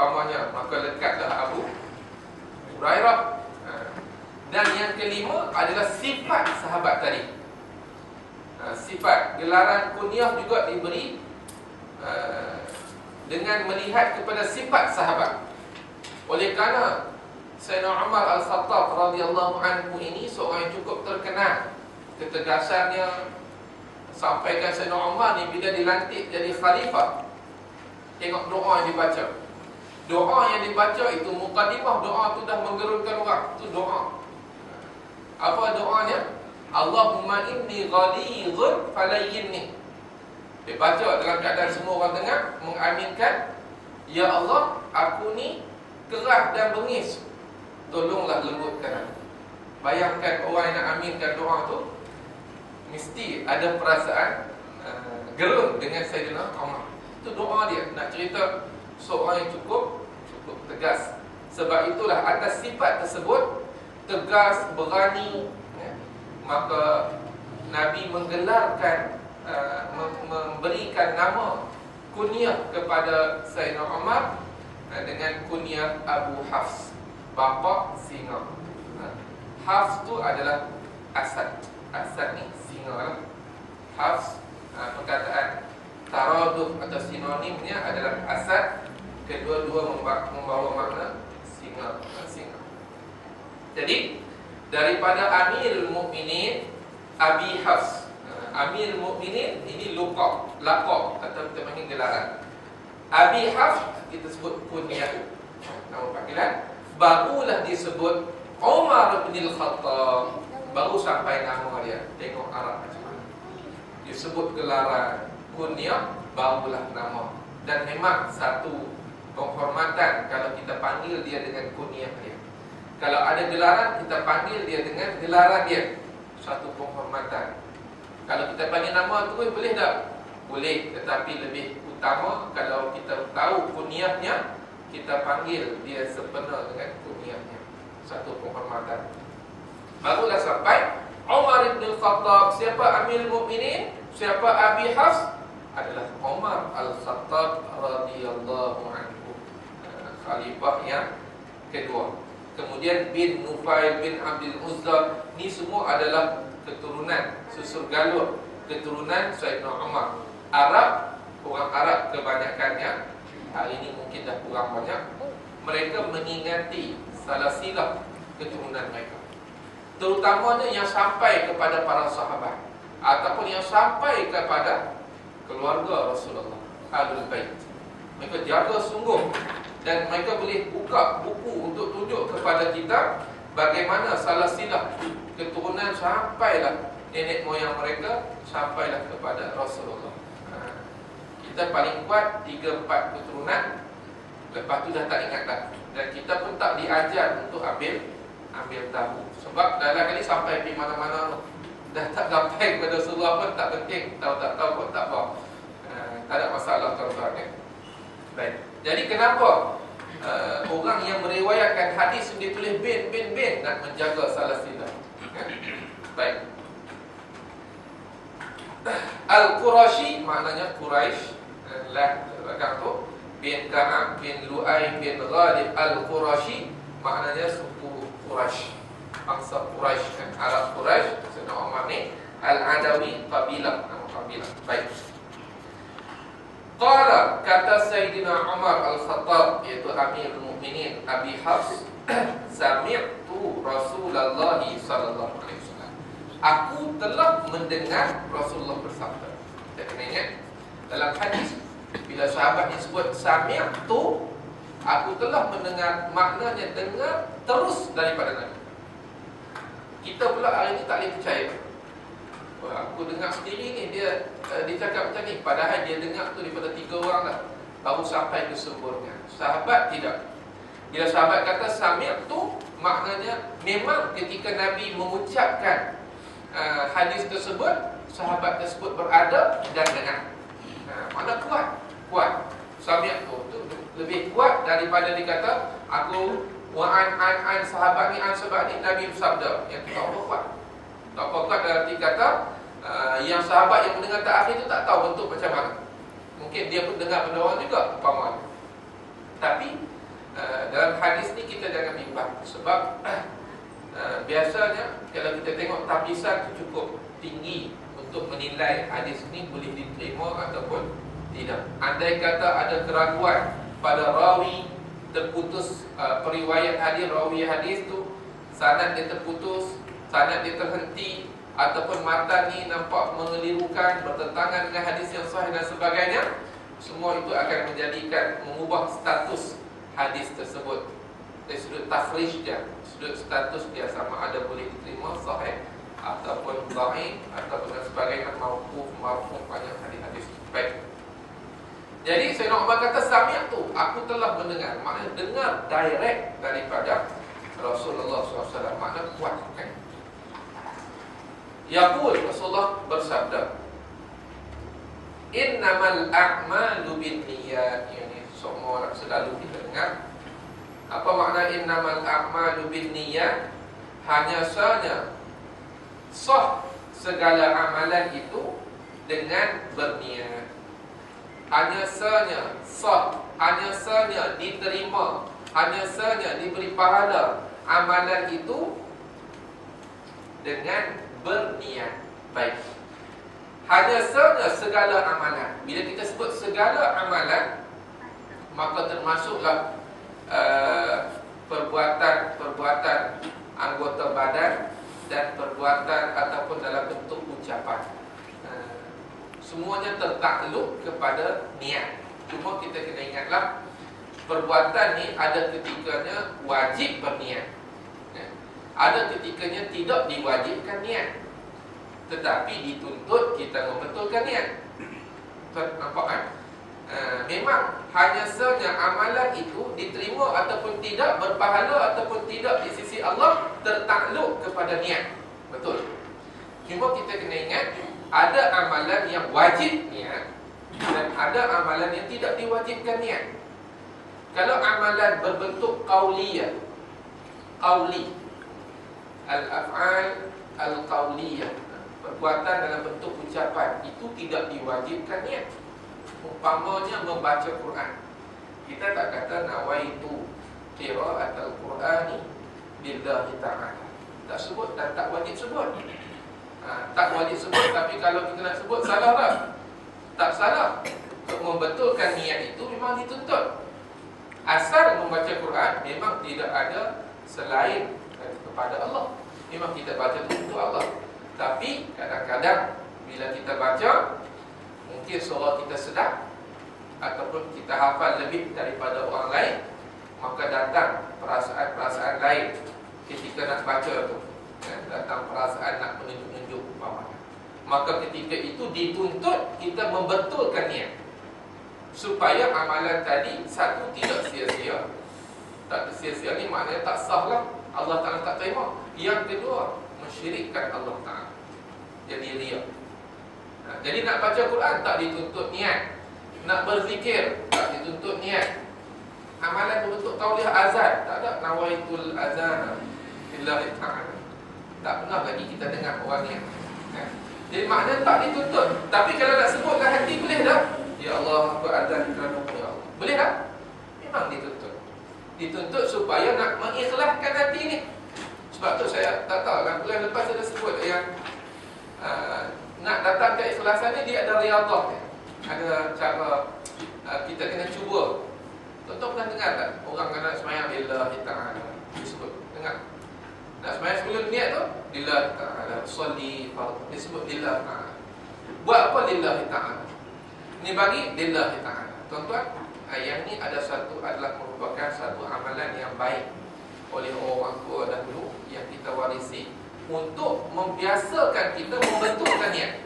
umpamanya, maka lekatlah Abu Hurairah. Dan yang kelima adalah sifat sahabat tadi. Sifat gelaran kunyah juga diberi dengan melihat kepada sifat sahabat. Oleh kerana Sayyidina Umar Al-Khattab radhiyallahu anhu ini seorang yang cukup terkenal ketegasannya, sampaikan Sayyidina Umar ni bila dilantik jadi khalifah, tengok doa yang dibaca. Doa yang dibaca itu, mukadimah doa tu dah menggerunkan orang. Itu doa. Apa doanya? Allahumma inni ghalidhun falayyinni. Dia baca dalam keadaan semua orang dengar, mengaminkan, ya Allah, aku ni keras dan bengis, tolonglah lembutkan aku. Bayangkan orang yang nak aminkan doa tu mesti ada perasaan gerun dengan Sayyidina Umar. Itu doa dia. Nak cerita seorang yang cukup tegas. Sebab itulah atas sifat tersebut, tegas, berani, maka Nabi menggelarkan, memberikan nama kunyah kepada Sayyidina Umar dengan kunyah Abu Hafs, bapa singa. Hafs tu adalah Asad. Asad ni singa lah. Hafs, perkataan taraduf atau sinonimnya adalah Asad. Kedua-dua membawa makna singa. Jadi daripada Amirul Mukminin Abi Hafs. Amirul Mukminin ini laqab atau kita panggil gelaran. Abi Hafs kita sebut kunyah, nama panggilan. Barulah disebut Umar bin Al-Khattab, baru sampai nama dia. Tengok Arab macam mana. Disebut gelaran, kunyah, barulah nama. Dan memang satu penghormatan kalau kita panggil dia dengan kunyah dia. Kalau ada gelaran, kita panggil dia dengan gelaran dia. Satu penghormatan. Kalau kita panggil nama tu boleh tak? Boleh, tetapi lebih utama kalau kita tahu kunyahnya, kita panggil dia sepenuh dengan kunyahnya. Satu penghormatan. Barulah sampai Umar bin Khattab. Siapa Amirul Mukminin? Siapa Abi Hafs? Adalah Umar Al-Khattab radhiyallahu anhu, khalifah yang kedua. Kemudian bin Nufail bin Abdul Uzza, ni semua adalah keturunan susur galur, keturunan Sayyidina Umar. Arab, orang Arab kebanyakannya, hari ini mungkin dah kurang banyak, mereka mengingati salasilah keturunan mereka, terutamanya yang sampai kepada para sahabat ataupun yang sampai kepada keluarga Rasulullah, Ahlul Bait. Mereka jaga sungguh. Dan mereka boleh buka buku untuk tunjuk kepada kita bagaimana salasilah keturunan sampailah nenek moyang mereka, sampailah kepada Rasulullah. Kita paling kuat 3-4 keturunan. Lepas tu dah tak ingat dah. Dan kita pun tak diajar untuk ambil tahu. Sebab dah kali sampai pergi mana-mana, dah tak sampai kepada Rasulullah pun tak penting. Tahu tak tahu pun tak apa. Tak ada masalah tuan-tuan ya. Baik. Jadi kenapa orang yang meriwayatkan hadis dia tulis bin nak menjaga salasilah. Baik. Al-Qurashi maknanya Quraisy. Lah belakang tu bin Ka'ab bin Lu'ay bin Ghalib Al-Qurashi maknanya suku Quraisy. Bangsa Quraisy kan, Arab Quraisy. Sayyidina Umar ni Al-Adawi, kabilah, nama kabilah. Baik. Qala, kata Sayyidina Umar Al-Khattab, iaitu Amirul Mukminin Abi Hafs, sami'tu Rasulullah sallallahu alaihi wasallam. Aku telah mendengar Rasulullah bersabda. Kita kena ingat dalam hadis bila sahabat disebut sami'tu, aku telah mendengar, maknanya dengar terus daripada Nabi. Kita pula hari ini tak boleh percaya. Aku dengar sendiri ni dia cakap macam ni, padahal dia dengar tu daripada 3 orang lah, baru sampai ke sumbernya. Sahabat tidak. Bila sahabat kata sami' tu, maknanya memang ketika Nabi mengucapkan hadis tersebut, sahabat tersebut berada dan dengar. Mana kuat. Sami' tu lebih kuat daripada dikata aku wa'an sahabat ni sebab ni Nabi bersabda. Yang tu tak kuat. Tak kuat dalam kata yang sahabat yang mendengar terakhir itu tak tahu bentuk macam mana. Mungkin dia pun dengar benda orang juga umpamanya. Tapi dalam hadis ni kita jangan bimbang. Sebab biasanya kalau kita tengok tapisan tu cukup tinggi untuk menilai hadis ni boleh diterima ataupun tidak. Andai kata ada keraguan pada rawi, terputus periwayat hadis, rawi hadis tu sanad dia terputus, sanad dia terhenti, ataupun matan ni nampak mengelirukan, bertentangan dengan hadis yang sahih dan sebagainya, semua itu akan menjadikan, mengubah status hadis tersebut dari sudut takhrij dia, sudut status dia, sama ada boleh diterima sahih ataupun dhaif ataupun dan sebagainya, mauquf, marfu', banyak hadis-hadis. Baik. Jadi Sayyidina Umar kata sami'tu, aku telah mendengar, maknanya dengar direct daripada Rasulullah SAW, makna kuat kan. Yaqul, Rasulullah bersabda, innamal a'malu binniyat. Ini semua orang selalu kita dengar. Apa makna innamal a'malu binniyat? Hanya sahaja sah segala amalan itu dengan berniat. Hanya sahaja sah, hanya sahaja diterima, hanya sahaja diberi pahala amalan itu dengan berniat baik. Hanya sahaja segala amalan. Bila kita sebut segala amalan, maka termasuklah perbuatan anggota badan dan perbuatan ataupun dalam bentuk ucapan. Semuanya tertakluk kepada niat. Cuma kita kena ingatlah, perbuatan ni ada ketikanya wajib berniat, ada ketikanya tidak diwajibkan niat, tetapi dituntut kita membetulkan niat. Nampak kan? Memang hanya sahaja amalan itu diterima ataupun tidak, berpahala ataupun tidak di sisi Allah, tertakluk kepada niat. Betul. Cuma kita kena ingat, ada amalan yang wajib niat dan ada amalan yang tidak diwajibkan niat. Kalau amalan berbentuk qauliyah, qauli, al-af'al al-qauliyah, perbuatan dalam bentuk ucapan, itu tidak diwajibkan niat. Umpamanya membaca Quran, kita tak kata nawaitu qira'atul Qur'ani billahi ta'ala, tak sebut dan tak wajib sebut. Tak wajib sebut, tapi kalau kita nak sebut, salah tak? Tak salah. Untuk membetulkan niat itu memang dituntut. Asal membaca Quran memang tidak ada selain kepada Allah. Memang kita baca untuk Allah. Tapi kadang-kadang bila kita baca, mungkin surah kita sedap ataupun kita hafal lebih daripada orang lain, maka datang perasaan-perasaan lain ketika nak baca tu. Datang perasaan nak menunjuk-nunjuk umpamanya. Maka ketika itu dituntut kita membetulkan niat, supaya amalan tadi, satu, tidak sia-sia. Tak sia-sia ni maknanya tak sah lah, Allah Ta'ala tak terima. Yang kedua, mensyirikkan Allah Ta'ala, jadi riya. Jadi nak baca Quran tak dituntut niat, nak berzikir tak dituntut niat. Amalan berbentuk tauliah azan, tak ada nawaitul azan billahi ta'ala, tak pernah lagi kita dengar orang niat. Jadi maknanya tak dituntut. Tapi kalau nak sebutkan hati, boleh tak? Ya Allah, aku azan kerana ya Allah, boleh tak? Memang dituntut. Dituntut supaya nak mengikhlaskan hati ni. Sebab tu saya tak tahu kan, bulan lepas ada sebut yang nak datang ke ikhlasan ni, dia ada riadah ni. Ada cara kita kena cuba. Tuan-tuan pernah dengar tak? Orang kena semayang lillahi ta'ala, disebut, dengar? Nak semayang sebelum niat tu, lillahi ta'ala, salli fardhu, disebut lillahi ta'ala. Buat apa lillahi ta'ala? Ni bagi lillahi ta'ala. Tuan-tuan, yang ni adalah merupakan satu amalan yang baik oleh orang tua dahulu yang kita warisi, untuk membiasakan kita membetulkan niat.